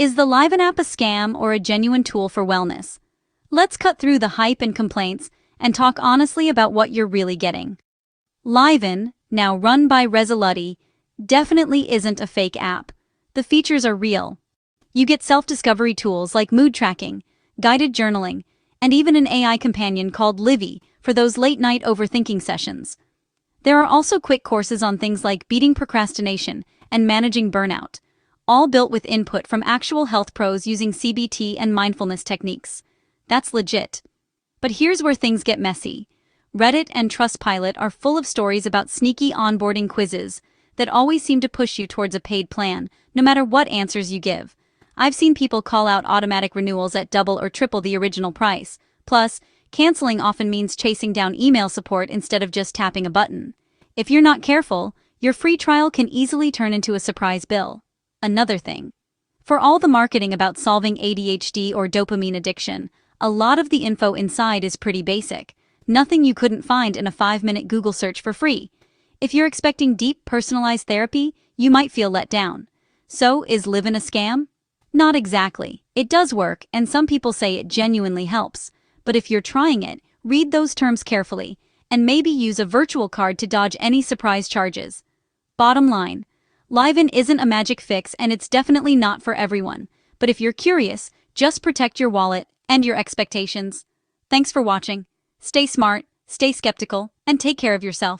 Is the Liven app a scam or a genuine tool for wellness? Let's cut through the hype and complaints and talk honestly about what you're really getting. Liven, now run by Resoluti, definitely isn't a fake app. The features are real. You get self-discovery tools like mood tracking, guided journaling, and even an AI companion called Liven for those late-night overthinking sessions. There are also quick courses on things like beating procrastination and managing burnout, all built with input from actual health pros using CBT and mindfulness techniques. That's legit. But here's where things get messy. Reddit and Trustpilot are full of stories about sneaky onboarding quizzes that always seem to push you towards a paid plan, no matter what answers you give. I've seen people call out automatic renewals at double or triple the original price. Plus, canceling often means chasing down email support instead of just tapping a button. If you're not careful, your free trial can easily turn into a surprise bill. Another thing. For all the marketing about solving ADHD or dopamine addiction, a lot of the info inside is pretty basic. Nothing you couldn't find in a 5-minute Google search for free. If you're expecting deep, personalized therapy, you might feel let down. So, is Liven a scam? Not exactly. It does work, and some people say it genuinely helps. But if you're trying it, read those terms carefully, and maybe use a virtual card to dodge any surprise charges. Bottom line, Liven isn't a magic fix, and it's definitely not for everyone. But if you're curious, just protect your wallet and your expectations. Thanks for watching. Stay smart, stay skeptical, and take care of yourself.